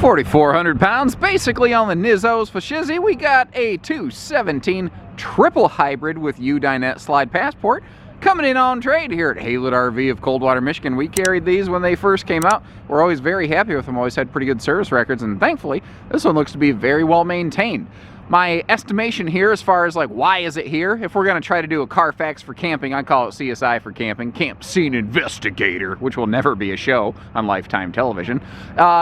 4,400 pounds, basically on the Nizzos for Shizzy. We got a 217 triple hybrid with Dinette slide passport coming in on trade here at Haylett RV of Coldwater, Michigan. We carried these when they first came out. We're always very happy with them, always had pretty good service records, and thankfully this one looks to be very well maintained. My estimation here as far as like why is it here, if we're going to try to do a Carfax for camping, I call it CSI for camping, Camp Scene Investigator, which will never be a show on Lifetime television,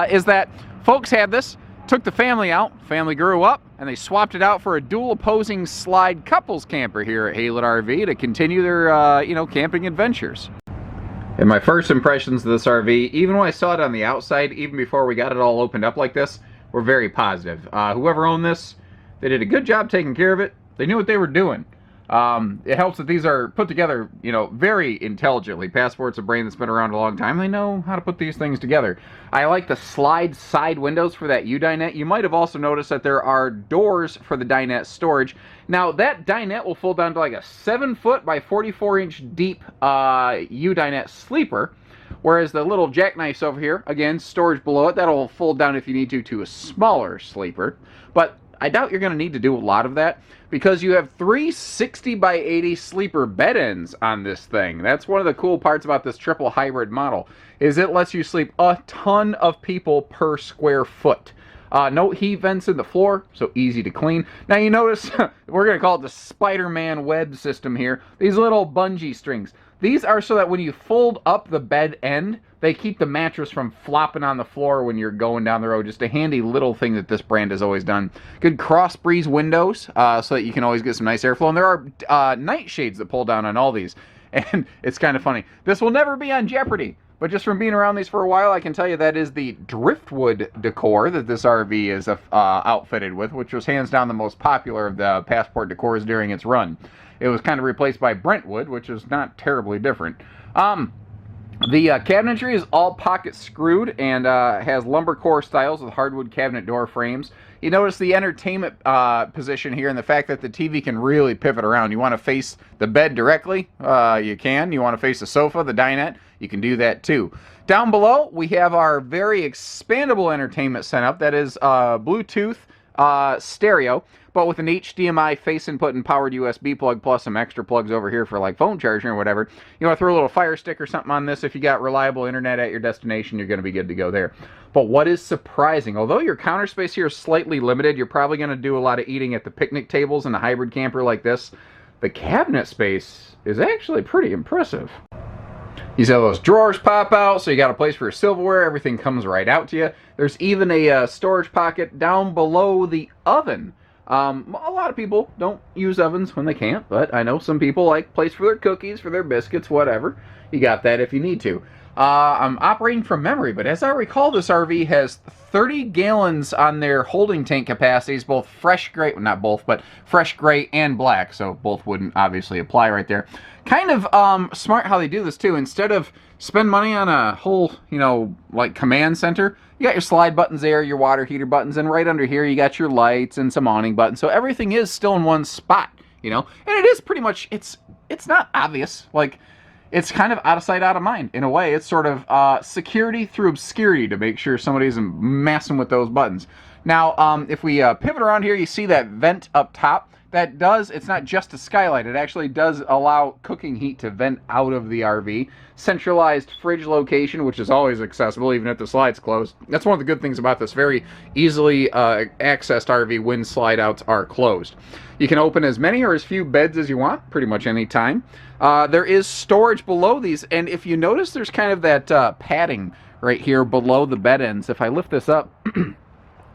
is that folks had this, took the family out, family grew up, and they swapped it out for a dual opposing slide couples camper here at Haylett RV to continue their, camping adventures. And my first impressions of this RV, even when I saw it on the outside, even before we got it all opened up like this, were very positive. Whoever owned this, they did a good job taking care of it. They knew what they were doing. It helps that these are put together, very intelligently. Passport's a brand that's been around a long time. They know how to put these things together. I like the slide side windows for that Dinette. You might have also noticed that there are doors for the Dinette Storage. Now, that Dinette will fold down to like a 7-foot by 44-inch deep Dinette sleeper, whereas the little jackknifes over here, again, storage below it, that'll fold down if you need to a smaller sleeper. But I doubt you're going to need to do a lot of that because you have 3 60 by 80 sleeper bed ends on this thing. That's one of the cool parts about this triple hybrid model, is it lets you sleep a ton of people per square foot. No heat vents in the floor, so easy to clean. Now you notice, we're going to call it the Spider-Man web system here, these little bungee strings. These are so that when you fold up the bed end, they keep the mattress from flopping on the floor when you're going down the road. Just a handy little thing that this brand has always done. Good cross breeze windows, so that you can always get some nice airflow. And there are night shades that pull down on all these. And it's kind of funny. This will never be on Jeopardy, but just from being around these for a while, I can tell you that is the Driftwood Decor that this RV is outfitted with, which was hands down the most popular of the Passport decors during its run. It was kind of replaced by Brentwood, which is not terribly different. The cabinetry is all pocket screwed and has lumber core styles with hardwood cabinet door frames. You notice the entertainment position here and the fact that the TV can really pivot around. You want to face the bed directly? You can. You want to face the sofa, the dinette? You can do that too. Down below, we have our very expandable entertainment setup that is Bluetooth stereo, but with an HDMI face input and powered USB plug, plus some extra plugs over here for like phone charging or whatever. You want to throw a little Fire Stick or something on this. If you got reliable internet at your destination, you're going to be good to go there. But what is surprising, although your counter space here is slightly limited, you're probably going to do a lot of eating at the picnic tables in a hybrid camper like this, the cabinet space is actually pretty impressive. You see how those drawers pop out, so you got a place for your silverware. Everything comes right out to you. There's even a storage pocket down below the oven. A lot of people don't use ovens when they can't, but I know some people like place for their cookies, for their biscuits, whatever. You got that if you need to. I'm operating from memory, but as I recall, this RV has 30 gallons on their holding tank capacities, both fresh gray, well, not both, but fresh gray and black, so both wouldn't obviously apply right there. Kind of smart how they do this too. Instead of spend money on a whole, like command center, you got your slide buttons there, your water heater buttons, and right under here you got your lights and some awning buttons. So everything is still in one spot, and it is pretty much, it's not obvious. Like, it's kind of out of sight, out of mind. In a way, it's sort of security through obscurity to make sure somebody isn't messing with those buttons. Now, if we pivot around here, you see that vent up top. That does, it's not just a skylight, it actually does allow cooking heat to vent out of the RV. Centralized fridge location, which is always accessible, even if the slide's closed. That's one of the good things about this very easily accessed RV when slide outs are closed. You can open as many or as few beds as you want, pretty much any time. There is storage below these, and if you notice, there's kind of that padding right here below the bed ends. If I lift this up,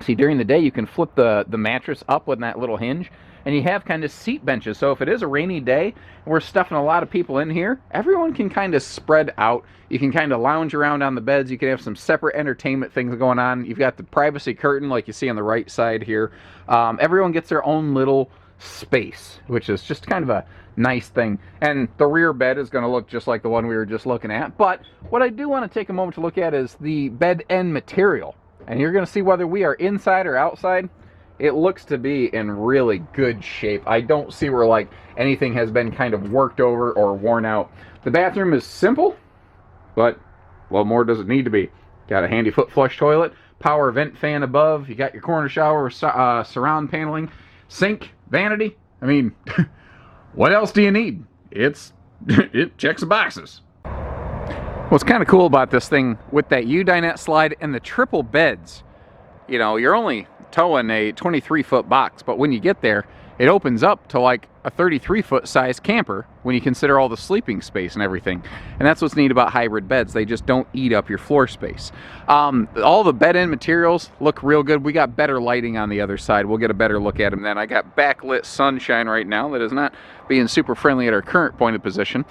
see, during the day you can flip the mattress up with that little hinge, and you have kind of seat benches. So if it is a rainy day and we're stuffing a lot of people in here, everyone can kind of spread out. You can kind of lounge around on the beds. You can have some separate entertainment things going on. You've got the privacy curtain like you see on the right side here. Everyone gets their own little space, which is just kind of a nice thing. And the rear bed is going to look just like the one we were just looking at. But what I do want to take a moment to look at is the bed end material. And you're going to see whether we are inside or outside. It looks to be in really good shape. I don't see where like anything has been kind of worked over or worn out. The bathroom is simple, but what more does it need to be? Got a handy foot flush toilet, power vent fan above. You got your corner shower, surround paneling, sink, vanity. I mean, what else do you need? It checks the boxes. What's kind of cool about this thing with that Dinette slide and the triple beds, you know, you're only towing a 23-foot box, but when you get there, it opens up to like a 33-foot size camper when you consider all the sleeping space and everything. And that's what's neat about hybrid beds. They just don't eat up your floor space. All the bed end materials look real good. We got better lighting on the other side. We'll get a better look at them then. I got backlit sunshine right now that is not being super friendly at our current point of position.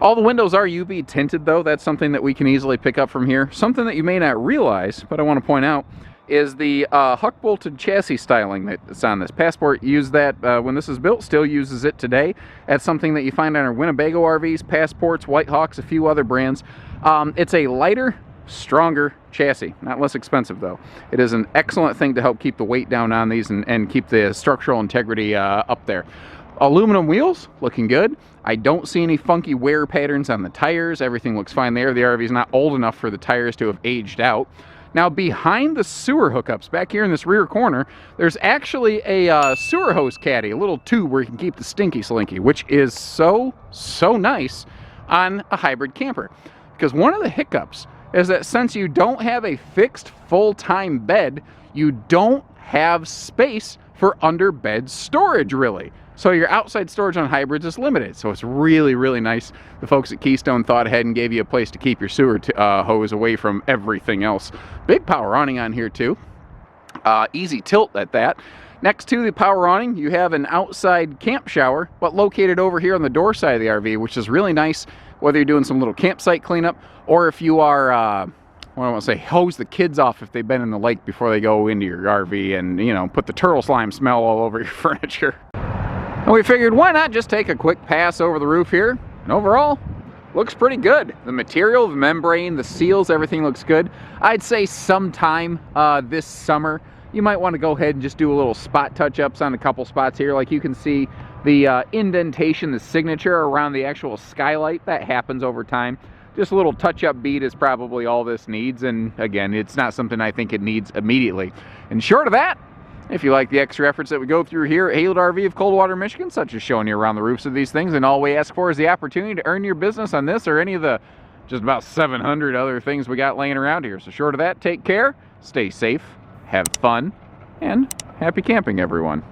All the windows are UV tinted though. That's something that we can easily pick up from here. Something that you may not realize, but I want to point out, is the huck bolted chassis styling that's on this. Passport used that when this is built, still uses it today. That's something that you find on our Winnebago RVs, Passports, White Hawks, a few other brands. It's a lighter, stronger chassis, not less expensive though. It is an excellent thing to help keep the weight down on these and keep the structural integrity up there. Aluminum wheels, looking good. I don't see any funky wear patterns on the tires. Everything looks fine there. The RV is not old enough for the tires to have aged out. Now behind the sewer hookups, back here in this rear corner, there's actually a sewer hose caddy, a little tube where you can keep the stinky slinky, which is so nice on a hybrid camper. Because one of the hiccups is that since you don't have a fixed full-time bed, you don't have space for under bed storage really. So your outside storage on hybrids is limited. So it's really nice. The folks at Keystone thought ahead and gave you a place to keep your sewer hose away from everything else. Big power awning on here too. Easy tilt at that. Next to the power awning, you have an outside camp shower, but located over here on the door side of the RV, which is really nice, whether you're doing some little campsite cleanup, or if you are, what do I want to say, hose the kids off if they've been in the lake before they go into your RV and, you know, put the turtle slime smell all over your furniture. And we figured, why not just take a quick pass over the roof here? And overall, looks pretty good. The material, the membrane, the seals, everything looks good. I'd say sometime this summer, you might want to go ahead and just do a little spot touch-ups on a couple spots here. Like you can see the indentation, the signature around the actual skylight. That happens over time. Just a little touch-up bead is probably all this needs. And again, it's not something I think it needs immediately. And short of that, if you like the extra efforts that we go through here at Haylett RV of Coldwater, Michigan, such as showing you around the roofs of these things, and all we ask for is the opportunity to earn your business on this or any of the just about 700 other things we got laying around here. So short of that, take care, stay safe, have fun, and happy camping, everyone.